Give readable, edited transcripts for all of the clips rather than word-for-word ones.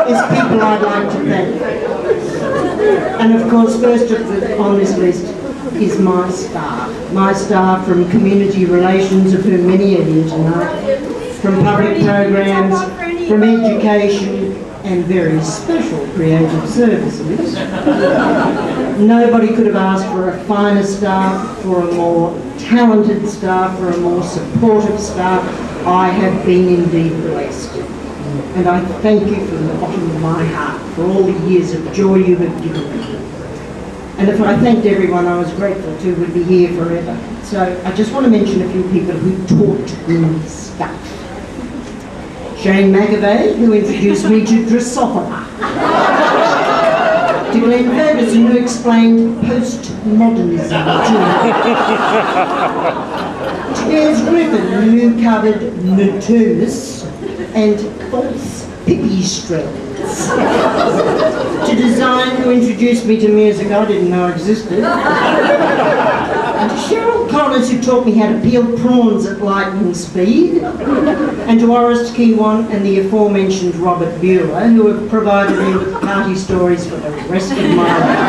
There's people I'd like to thank. And of course, first on this list is my staff. My staff from community relations, of whom many are here tonight, from public programs, from education, and very special creative services. Nobody could have asked for a finer staff, for a more talented staff, for a more supportive staff. I have been indeed blessed. And I thank you from the bottom of my heart for all the years of joy you have given me. And if I thanked everyone I was grateful to, would be here forever. So I just want to mention a few people who taught me stuff. Shane McAvey, who introduced me to Drosophila. To Glenn Ferguson, who explained postmodernism to me. To Des Griffin, who covered Maternus and false pipistrelles. To Design, who introduced me to music I didn't know existed. And to Cheryl Connors, who taught me how to peel prawns at lightning speed. And to Orest Kiwan and the aforementioned Robert Bueller, who have provided me with party stories for the rest of my life.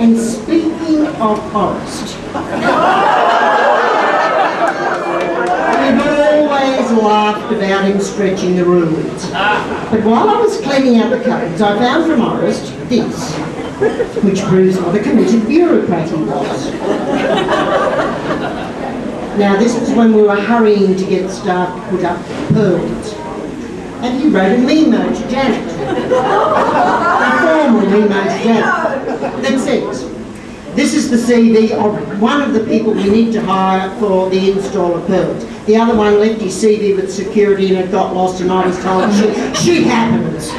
And speaking of Orest, laughed about him stretching the rules. But while I was cleaning out the cupboards, I found from Orest this, which proves what a committed bureaucrat he was. Now, this was when we were hurrying to get staff to put up pearls. And he wrote a memo to Janet, a formal memo to Janet, that says, "This is the CV of one of the people we need to hire for the install of pearls. The other one left his CV with security and it got lost, and I was told she happens.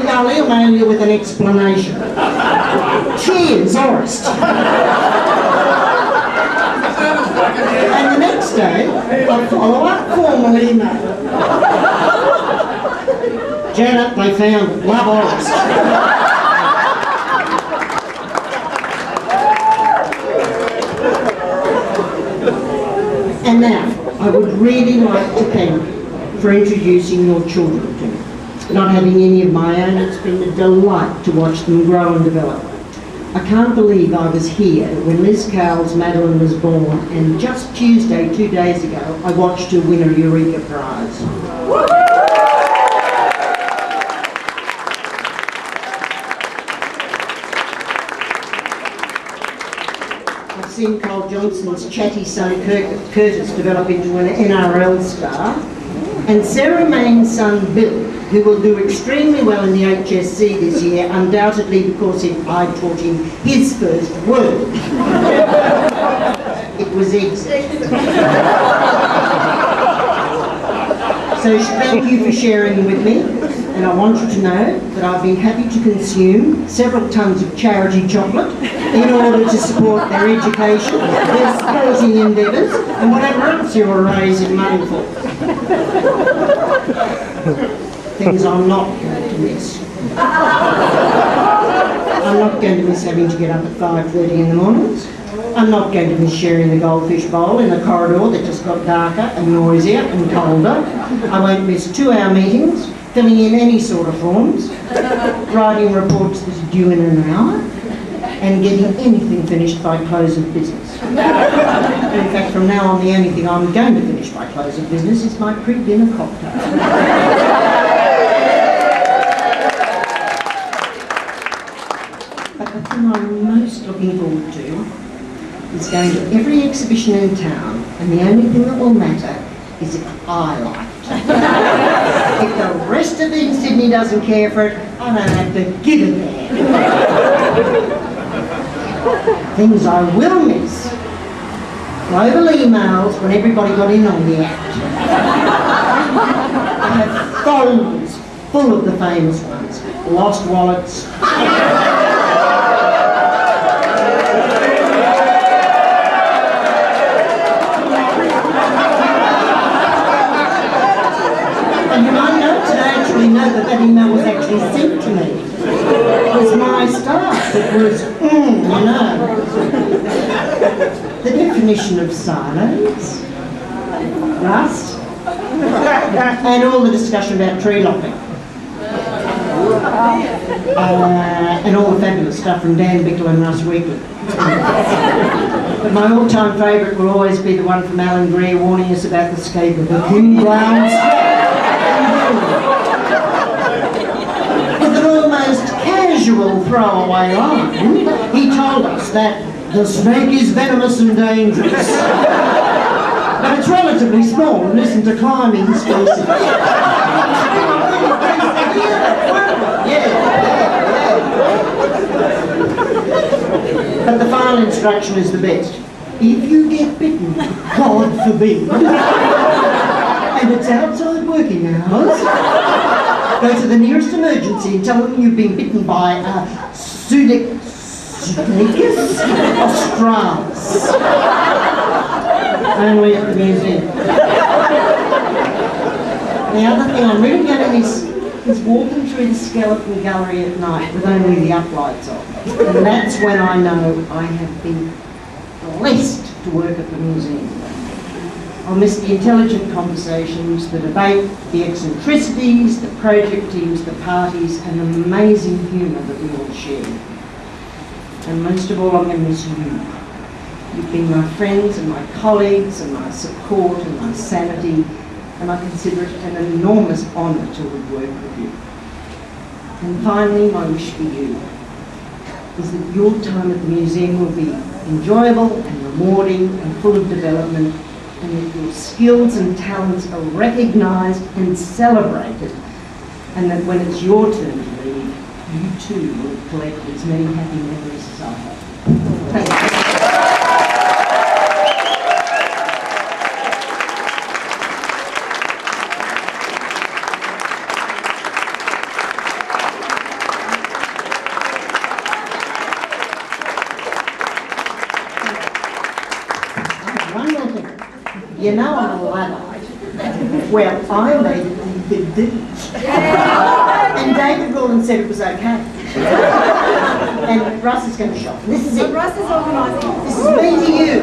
I'll email you with an explanation. Cheers, Orest." And the next day, I follow up formal email. "Janet, they found it. Love, Orest." And now, I would really like to thank you for introducing your children to me. Not having any of my own, it's been a delight to watch them grow and develop. I can't believe I was here when Liz Cowell's Madeline was born, and just Tuesday, 2 days ago, I watched her win a Eureka Prize. I've seen Cole Johnson's chatty son Curtis develop into an NRL star, and Sarah Main's son Bill, who will do extremely well in the HSC this year, undoubtedly because I taught him his first word. It was exit. So thank you for sharing with me, and I want you to know that I've been happy to consume several tons of charity chocolate in order to support their education, their sporting endeavours, and whatever else you're raising money for. Things I'm not going to miss. I'm not going to miss having to get up at 5:30 in the mornings. I'm not going to miss sharing the goldfish bowl in a corridor that just got darker and noisier and colder. I won't miss 2-hour meetings, filling in any sort of forms, writing reports that are due in an hour, and getting anything finished by close of business. In fact, from now on, the only thing I'm going to finish by close of business is my pre-dinner cocktail. But the thing I'm most looking forward to is going to every exhibition in town, and the only thing that will matter is if I like it. If the rest of Sydney doesn't care for it, I don't have to give a damn. Things I will miss: global emails when everybody got in on the act. I have folders full of the famous ones: lost wallets, and you might know today actually know that email was actually sent to me. It was my staff. It was, you know. The definition of silos: rust, And all the discussion about tree lopping. And all the fabulous stuff from Dan Bickle and Russ Weekly. But my all-time favourite will always be the one from Alan Greer warning us about the scape of the King Brown With an almost casual throwaway line, he told us that the snake is venomous and dangerous, but it's relatively small and isn't a climbing species. But the final instruction is the best. If you get bitten, God forbid, and it's outside working hours, go to the nearest emergency and tell them you've been bitten by a Pseudacus australis. Only at the museum. The other thing I'm really getting is walking through the skeleton gallery at night with only the uplights on. And that's when I know I have been blessed to work at the museum. I'll miss the intelligent conversations, the debate, the eccentricities, the project teams, the parties, and the amazing humour that we all shared. And most of all, I'm going to miss you. You've been my friends and my colleagues and my support and my sanity, and I consider it an enormous honour to have worked with you. And finally, my wish for you is that your time at the museum will be enjoyable and rewarding and full of development, and that your skills and talents are recognised and celebrated, and that when it's your turn to leave, you too will collect as many happy memories as I have. Thank you. One more thing. You know I'm a Luddite. Well, I made it and you didn't. And David Gordon said it was okay. And Russ is going to shop. This is it. Russ is organising. This is me to you.